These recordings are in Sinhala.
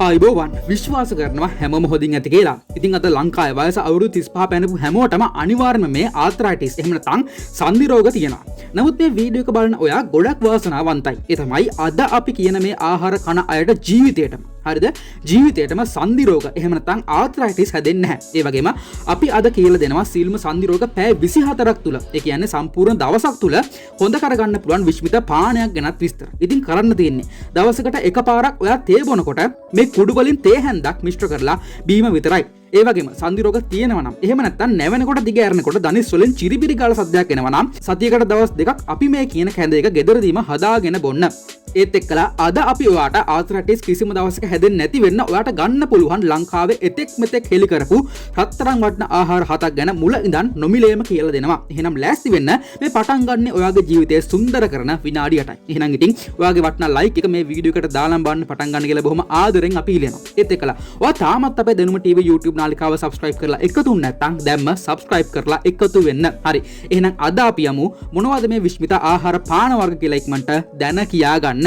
ආයුබෝවන් විශ්වාස කරනවා හැමෝම හොඳින් ඇති කියලා. ඉතින් අද ලංකාවේ වයස අවුරුදු 35 පැනපු හැමෝටම අනිවාර්යයෙන්ම මේ ආතරයිටිස් එහෙම නැත්නම් සන්ධි රෝග තියෙනවා. නමුත් මේ වීඩියෝ එක බලන ඔයා ගොඩක් වාසනාවන්තයි. ඒ තමයි අද අපි කියන මේ ආහාර කන අයට ජීවිතේටම හරිද? ජීවිතේටම සන්ධි රෝග එහෙම නැත්නම් ආතරයිටිස් හැදෙන්නේ නැහැ. ඒ වගේම අපි අද කියලා දෙනවා සීල්ම සන්ධි රෝග පැය 24ක් තුල. ඒ කියන්නේ සම්පූර්ණ දවසක් තුල හොඳ කරගන්න පුළුවන් විශ්මිත පානයක් ගැනත් විස්තර. ඉතින් කරන්න තියෙන්නේ දවසකට එකපාරක් ඔයා තේ බොනකොට මේ කුඩු වලින් තේ හැන්දක් මිශ්‍ර කරලා බීම විතරයි. ඒ වගේම සන්ධි රෝග තියෙනවා නම් එහෙම නැත්නම් නැවෙනකොට දිග ඇරෙනකොට දනිස් වලින් චිරිබිරි ගාලා සද්දයක් එනවා නම් සතියකට දවස් දෙකක් අපි මේ කියන කැඳ එක ගෙදරදීම හදාගෙන බොන්න. ඒත් එක්කලා අද අපි ඔයාට ආතරයිටිස් කිසිම දවසක හැදෙන්නේ නැති වෙන්න ඔයාට ගන්න පුළුවන් ලංකාවේ එතෙක් මෙතෙක් හෙලි කරපු රත්තරන් වටන ආහාර 7ක් ගැන මුල ඉඳන් නොමිලේම කියලා දෙනවා. එහෙනම් ලෑස්ති වෙන්න මේ පටන් ගන්න ඔයාගේ ජීවිතය සුන්දර කරන විනාඩි 8යි. එහෙනම් ඉතින් ඔයාගේ වටන ලයික් එක මේ වීඩියෝ එකට දාලා බලන්න පටන් ගන්න කියලා බොහොම ආදරෙන් අපි ඉල්ලනවා. ඒත් එක්කලා ඔයා තාමත් අපේ දැනුම TV YouTube නාලිකාව subscribe කරලා එකතු නැත්නම් දැම්ම subscribe කරලා එකතු වෙන්න. හරි. එහෙනම් අද අපි යමු මොනවද මේ විශ්මිත ආහාර පාන වර්ග කියලා ඉක්මනට දැන කියා ගන්න.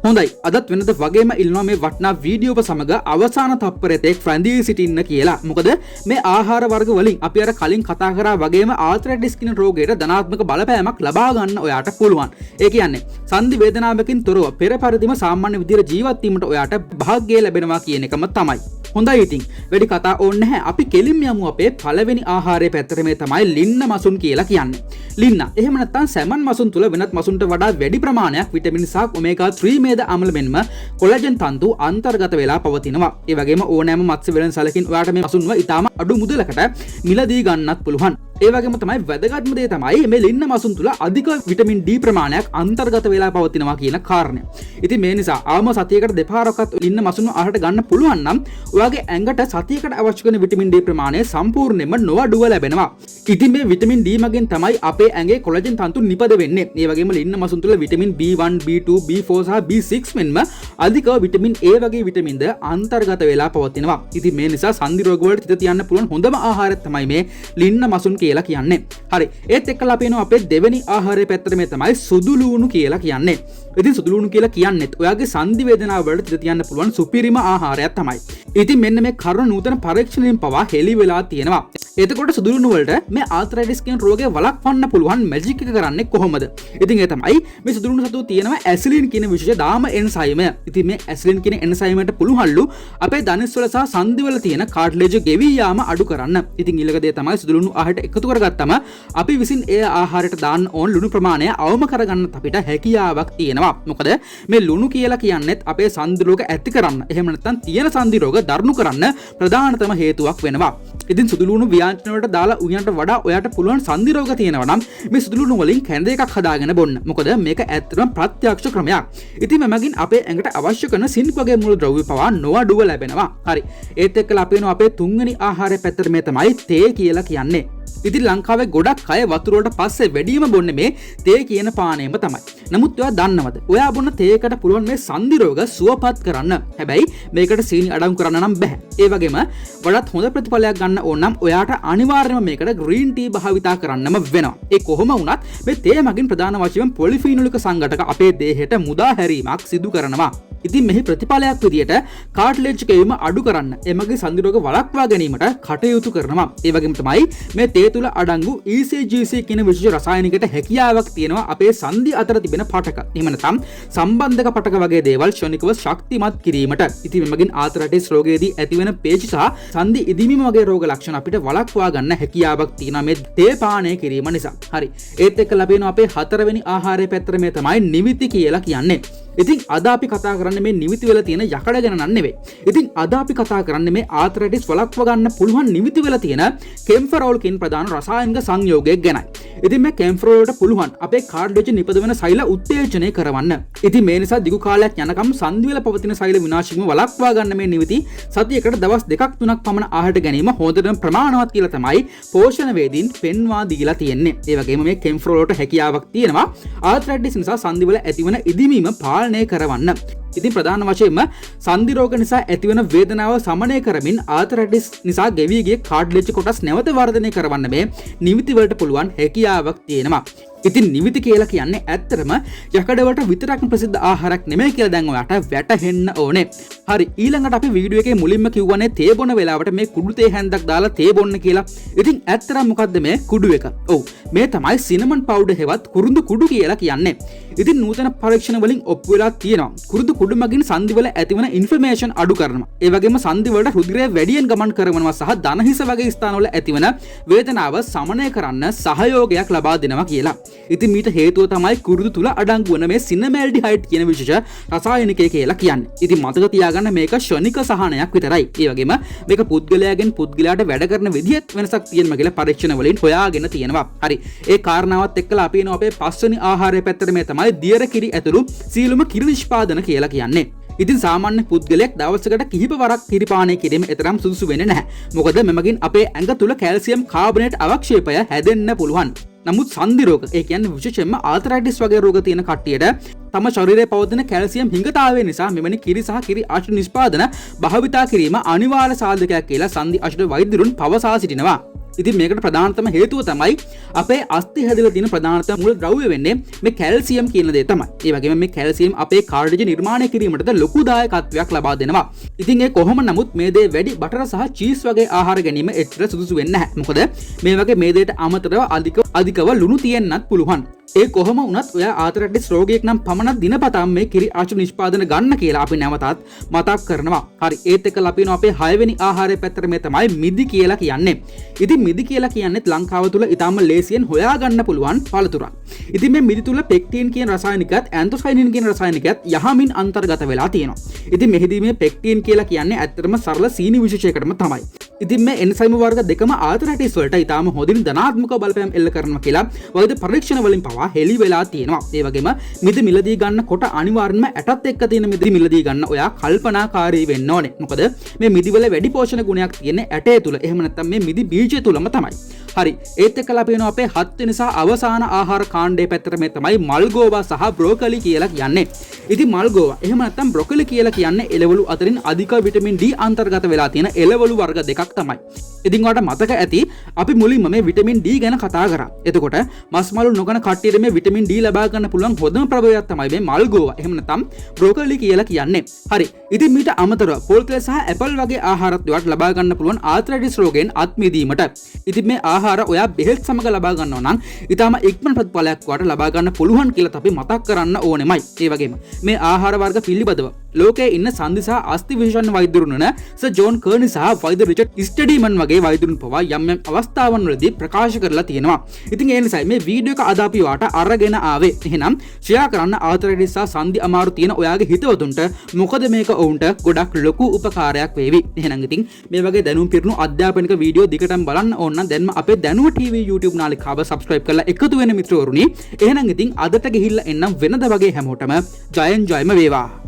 හොඳයි අදත් වෙනද වගේම ඉල්ලනවා මේ වටනා වීඩියෝව සමග අවසාන තප්පරයේදී ෆ්‍රැන්ඩි සිටින්න කියලා. මොකද මේ ආහාර වර්ග වලින් අපි අර කලින් කතා කරා වගේම ආතරයිටිස් කියන රෝගයට ධනාත්මක බලපෑමක් ලබා ගන්න ඔයාට පුළුවන්. ඒ කියන්නේ සන්ධි වේදනාවකින් තොරව පෙර පරිදිම සාමාන්‍ය විදිහට ජීවත් වීමට ඔයාට භාග්‍යය ලැබෙනවා කියන එකම තමයි. හොඳයි ඉතින් වැඩි කතා ඕනේ නැහැ. අපි කෙලින්ම යමු අපේ පළවෙනි ආහාරයේ පැත්තට. මේ තමයි ලින්න මසුන් කියලා කියන්නේ. ලින්න එහෙම නැත්නම් සැමන් මසුන් තුල වෙනත් මසුන්ට වඩා වැඩි ප්‍රමාණයක් විටමින් සහ ඔමේගා 3 මේද අම්ල මෙන්ම කොලජන් තන්තු අන්තර්ගත වෙලා පවතිනවා. ඒ වගේම ඕනෑම මත්ස්‍ය වෙළඳසලකින් ඔයාට මේ මසුන්ව ඉතාම අඩු මුදලකට මිලදී ගන්නත් පුළුවන්. ඒ වගේම තමයි වැදගත්ම දේ තමයි මේ ලින්න මසුන් තුල අධික විටමින් D ප්‍රමාණයක් අන්තර්ගත වෙලා පවතිනවා කියන කාරණය. ඉතින් මේ නිසා ආවම සතියකට දෙපාරක්වත් ලින්න මසුන් ආහාරට ගන්න පුළුවන් නම් ඔයාගේ ඇඟට සතියකට අවශ්‍ය කරන විටමින් D ප්‍රමාණය සම්පූර්ණයෙන්ම නොඅඩුව ලැබෙනවා. ඉතින් මේ විටමින් D මගෙන් තමයි අපේ ඇඟේ කොලජන් තන්තු නිපද වෙන්නේ. ඒ වගේම ලින්න මසුන් තුල විටමින් B1, B2, B4 සහ B6 මෙන්ම අධික විටමින් A වගේ විටමින්ද අන්තර්ගත වෙලා පවතිනවා. ඉතින් මේ නිසා සන්ධි රෝග වලට තිත තියන්න පුළුවන් හොඳම ආහාරය තමයි මේ ලින්න මසුන් කියලා කියන්නේ. හරි. ඒත් එක්කලා අපි එනවා අපේ දෙවෙනි ආහාරයේ පැත්තට. මේ තමයි සුදු ලූණු කියලා කියන්නේ. ඉතින් සුදු ලූණු කියලා කියන්නේත් ඔයාගේ සන්ධි වේදනාව වලට තිත තියන්න පුළුවන් සුපිරිම ආහාරයක් තමයි. ඉතින් මෙන්න මේ කරුණ නූතන පරීක්ෂණයෙන් පවා හෙළි වෙලා තියෙනවා. එතකොට සුදු ලූණු වලට මේ ආතරයිටිස් කියන රෝගය වළක්වන්න පුළුවන් මැජික් එක කරන්නේ කොහොමද? ඉතින් ඒ තමයි මේ සුදු ලූණු සතු තියෙනවා ඇසිලින් කියන විශේෂ දාම එන්සයිමය. ඉතින් මේ ඇසිලින් කියන එන්සයිමයට පුළුවන්ලු අපේ ධනිස් වල සහ සන්ධි වල තියෙන කාට්ලේජ් ගෙවි යාම අඩු කරන්න. ඉතින් ඊළඟ දේ තමයි සුදු ලූණු ආහාරයට එකතු කරගත්තම අපි විසින් ඒ ආහාරයට දාන්න ඕන ලුණු ප්‍රමාණය අවම කරගන්න අපිට හැකියාවක් තියෙනවා. මොකද මේ ලුණු කියලා කියන්නේත් අපේ සන්ධි රෝග ඇති කරන්න එහෙම නැත්නම් තියෙන සන්ධි රෝග දරුණු කරන්න ප්‍රධානතම හේතුවක් වෙනවා. ඉතින් සුදු ලුණු ව්‍යාංජන වලට දාලා උයන්ට වඩා ඔයාට පුළුවන් සන්ධි රෝග තියෙනවා නම් මේ සුදු ලුණු වලින් කැඳ එකක් හදාගෙන බොන්න. මොකද මේක ඇත්තටම ප්‍රත්‍යක්ෂ ක්‍රමයක්. ඉතින් මෙමගින් අපේ ඇඟට අවශ්‍ය කරන සින්ක් වගේ මූලද්‍රව්‍ය පවා නොඅඩුව ලැබෙනවා. හරි. ඒත් එක්කලා අපි අපේ තුන්වෙනි ආහාරය පැත්තට. මේ තමයි තේ කියලා කියන්නේ. ඉතින් ලංකාවේ ගොඩක් අය වතුර වලට පස්සේ වැඩිම බොන්නේ මේ තේ කියන පානයම තමයි. නමුත් ඔයා දන්නවද? ඔයා බොන තේකට පුළුවන් මේ සන්ධි රෝග සුවපත් කරන්න. හැබැයි මේකට සීනි අඩංගු කරන්න නම් බෑ. ඒ වගේම වඩාත් හොඳ ප්‍රතිඵලයක් ගන්න ඕන නම් ඔයාට අනිවාර්යයෙන්ම මේකට ග්‍රීන් ටී භාවිතා කරන්නම වෙනවා. ඒ කොහොම වුණත් මේ තේ මගින් ප්‍රධාන වශයෙන් පොලිෆිනොලික සංඝටක අපේ දේහයට මුදා හැරීමක් සිදු කරනවා. ඉතින් මෙහි ප්‍රතිඵලයක් විදියට කාට්ලේජ් ගෙවීම අඩු කරන්න එමගින් සන්ධි රෝග වළක්වා ගැනීමට කටයුතු කරනවා. ඒ වගේම තමයි මේ තේ තුල අඩංගු ECGC කියන විශේෂ රසායනිකට හැකියාවක් තියෙනවා අපේ සන්ධි අතර තිබෙන පටක. එහෙම නැත්නම් සම්බන්ධක පටක වගේ දේවල් ක්ෂණිකව ශක්තිමත් කිරීමට. ඉතින් මෙමගින් ආතරයිටිස් රෝගයේදී ඇතිවන පේශි සහ සන්ධි ඉදිමීම වගේ රෝග ලක්ෂණ අපිට වළක්වා ගන්න හැකියාවක් තියෙනවා මේ තේ පානය කිරීම නිසා. හරි. ඒත් එක්ක ලැබෙන අපේ හතරවෙනි ආහාරයේ පැත්තට. මේ තමයි නිවිති කියලා කියන්නේ. ඉතින් අද අපි කතා කරන්නේ මේ නිවිති වල තියෙන යකඩ ගැන නෙවෙයි. ඉතින් අද අපි කතා කරන්නේ මේ ආතරයිටිස් වළක්ව ගන්න පුළුවන් නිවිති වල තියෙන කෙම්ෆරෝල් කියන ප්‍රධාන රසායනික සංයෝගයක් ගැනයි. ඉතින් මේ කෙම්ෆරෝල් වලට පුළුවන් අපේ කාර්ඩ්ලේජ් නිපද වෙන සෛල උත්තේජනය කරවන්න. ඉතින් මේ නිසා දිගු කාලයක් යනකම් සන්ධි වල පවතින සෛල විනාශයම වළක්වා ගන්න මේ නිවිති සතියකට දවස් 2-3ක් පමණ ආහාරට ගැනීම හොඳටම ප්‍රමාණවත් කියලා තමයි පෝෂණ වේදීන් පෙන්වා දීලා තියෙන්නේ. ඒ වගේම මේ කෙම්ෆරෝල් වලට හැකියාවක් තියෙනවා ආතරයිටිස් නිසා සන්ධි වල ඇතිවන ඉදිමීම පාලනය කරවන්න. ඉතින් ප්‍රධාන වශයෙන්ම සන්ධි රෝග නිසා ඇතිවන වේදනාව සමනය කරමින් ආතරයිටිස් නිසා ගෙවී ගිය කාට්ලේජ් කොටස් නැවත වර්ධනය කරවන්න මේ නිවිති වලට පුළුවන් හැකියාවක් තියෙනවා. ඉතින් නිවිති කියලා කියන්නේ ඇත්තටම යකඩවලට විතරක් ප්‍රසිද්ධ ආහාරයක් නෙමෙයි කියලා දැන් ඔයාලට වැටහෙන්න ඕනේ. හරි ඊළඟට අපි වීඩියෝ එකේ මුලින්ම කිව්වනේ තේ බොන වෙලාවට මේ කුඩු තේ හැන්දක් දාලා තේ බොන්න කියලා. ඉතින් ඇත්තටම මොකද්ද මේ කුඩු එක? ඔව් මේ තමයි සිනමන් පවුඩර් හෙවත් කුරුඳු කුඩු කියලා කියන්නේ. ඉතින් නූතන පරීක්ෂණ වලින් ඔප්පු වෙලා තියෙනවා. කුරුඳු කුඩු මගින් සන්ධිවල ඇතිවන ඉන්ෆ්ලමේෂන් අඩු කරනවා. ඒ වගේම සන්ධිවලට රුධිරය වැඩියෙන් ගමන් කරනවා සහ දනහිස වගේ ස්ථානවල ඇතිවන වේදනාව සමනය කරන්න සහයෝගයක් ලබා දෙනවා කියලා. ඉතින් මීට හේතුව තමයි කුරුඳු තුල අඩංගු වන මේ සිනමැල්ඩිහයිඩ් කියන විශේෂ රසායනිකය කියලා කියන්නේ. ඉතින් මතක තියාගන්න මේක ශනික සහනයක් විතරයි. ඒ වගේම මේක පුද්ගලයාගෙන් පුද්ගලයාට වැඩ කරන විදිහත් වෙනසක් තියෙනවා කියලා පරීක්ෂණ වලින් හොයාගෙන තියෙනවා. හරි. ඒ කාරණාවත් එක්කලා අපි එනවා අපේ පස්වෙනි ආහාරය පැත්තට මේ තමයි දියර කිරි ඇතුළු සීලුම කිරි නිෂ්පාදන කියලා කියන්නේ. ඉතින් සාමාන්‍ය පුද්ගලයෙක් දවසකට කිහිප වරක් කිරි පානය කිරීම එතරම් සුදුසු වෙන්නේ නැහැ. මොකද මෙමගින් අපේ ඇඟ තුල කැල්සියම් කාබනේට් අවක්ෂේපය හැදෙන්න පුළුවන්. නමුත් සන්ධි රෝග ඒ කියන්නේ විශේෂයෙන්ම ආතරයිටිස් වගේ රෝග තියෙන කට්ටියට තම ශරීරයේ පවතින කැල්සියම් හිඟතාවය නිසා මෙවැනි කිරි සහ කිරි ආශ්‍රිත නිෂ්පාදන භාවිතා කිරීම අනිවාර්ය සාධකයක් කියලා සන්ධි ආශ්‍රිත වෛද්‍යවරුන් පවසා සිටිනවා. ඉතින් මේකට ප්‍රධානතම හේතුව තමයි අපේ අස්ථි හැදලා තියෙන ප්‍රධානතම මූල ද්‍රව්‍ය වෙන්නේ මේ කැල්සියම් කියන දේ තමයි. ඒ වගේම මේ කැල්සියම් අපේ කාර්ඩිජ් නිර්මාණය කිරීමටද ලොකු දායකත්වයක් ලබා දෙනවා. ඉතින් ඒ කොහොම නමුත් මේ දේ වැඩි බටර් සහ චීස් වගේ ආහාර ගැනීම එච්චර සුදුසු වෙන්නේ නැහැ. මොකද මේ වගේ මේ දේට අමතරව අධිකව ලුණු තියෙන්නත් පුළුවන්. ඒ කොහොම වුණත් ඔයා ආතරයිටිස් රෝගියෙක් නම් පමණක් දිනපතාම මේ කිරි ආශ්‍රිත නිෂ්පාදන ගන්න කියලා අපි නැවතත් මතක් කරනවා. හරි ඒත් එක්කලා අපි අපේ 6 වෙනි ආහාරය පැත්තට මේ තමයි මිදි කියලා කියන්නේ. ඉතින් මිදි කියලා කියන්නේත් ලංකාව තුල ඉතාම ලේසියෙන් හොයාගන්න පුළුවන් පළතුරක්. ඉතින් මේ මිදි තුල පෙක්ටින් කියන රසායනිකයත් ඇන්තොසයිනින් කියන රසායනිකයත් යහමින් අන්තර්ගත වෙලා තියෙනවා. ඉතින් මෙහිදී මේ පෙක්ටින් කියලා කියන්නේ ඇත්තටම සරල සීනි විශේෂයකටම තමයි. ඉතින් මේ එන්සයිම් වර්ග දෙකම ආතරයිටිස් වලට ඉතාම හොඳින් ධනාත්මක බලපෑම් එල්ල කරනවා කියලා වෛද්‍ය පරීක්ෂණ වලින් පවා හෙළි වෙලා තියෙනවා. ඒ වගේම මිදි මිලදී ගන්න කොට අනිවාර්යයෙන්ම ඇටත් එක්ක තියෙන මිදි මිලදී ගන්න ඔයා කල්පනාකාරී වෙන්න ඕනේ. මොකද මේ මිදි වල වැඩි පෝෂණ ගුණයක් තියෙන්නේ ඇටේ තුල. එහෙම නැත්නම් මේ මිදි බීජය තුලම තමයි. හරි ඒත් එක්කලා අපි වෙනවා අපේ 7 වෙනි සහ අවසාන ආහාර කාණ්ඩයේ පැත්තට මේ තමයි මල්ගෝවා සහ බ්‍රොකොලි කියලා කියන්නේ. ඉතින් මල්ගෝවා එහෙම නැත්නම් බ්‍රොකොලි කියලා කියන්නේ එළවලු අතරින් අධික විටමින් D අන්තර්ගත වෙලා තියෙන එළවලු වර්ග දෙකක් තමයි. ඉතින් ඔයාලට මතක ඇති අපි මුලින්ම මේ විටමින් D ගැන කතා කරා. එතකොට මස් මාළු නොකන කට්ටියට මේ විටමින් D ලබා ගන්න පුළුවන් හොඳම ප්‍රභේදයක් තමයි මේ මල්ගෝවා. එහෙම නැත්නම් බ්‍රොකොලි කියලා කියන්නේ. හරි. ඉතින් මීට අමතරව පොල් තෙල් සහ ඇපල් වගේ ආහාරත් ඔයාලට ලබා ගන්න පුළුවන් ආතරයිටිස් රෝගයෙන් අත් මිදීමට. ඉතින් මේ ආහාර ඔයා බෙහෙත් සමග ලබා ගන්නවා නම් ඊටම ඉක්මන ප්‍රතිඵලයක් ඔයාලට ලබා ගන්න පුළුවන් කියලා අපි මතක් කරන්න ඕනෙමයි. ඒ වගේම මේ ආහාර වර්ග පිළිබඳව ලෝකයේ ඉන්න සන්ධි සහ අස්ථි විශේෂඥ වෛද්‍යවරුන් වන සර් ජෝන් කර්නි සහ වෛද්‍ය රිචඩ් ස්ටඩීමන් වගේ වෛද්‍යවරුන් පවා යම් යම් අවස්ථාවන් වලදී ප්‍රකාශ කරලා තියෙනවා. ඉතින් ඒ නිසා මේ වීඩියෝ එක අද අපි ඔයාලට අරගෙන ආවේ. එහෙනම් ෂෙයා කරන්න ආතරයිටිස් සහ සන්ධි අමාරු තියෙන ඔයාගේ හිතවතුන්ට මොකද මේක ඔවුන්ට ගොඩක් ලොකු උපකාරයක් වේවි. එහෙනම් ඉතින් මේ වගේ දැනුම් පිරුණු අධ්‍යාපනික වීඩියෝ දිගටම බලන්න ඕන නම් දැන්ම අපේ දැනුම TV YouTube නාලිකාව subscribe කරලා එකතු වෙන මිත්‍රවරුනි. එහෙනම් ඉතින් අදට ගිහිල්ලා එන්නම් වෙනද වගේ හැමෝටම ජයෙන් ජයම වේවා.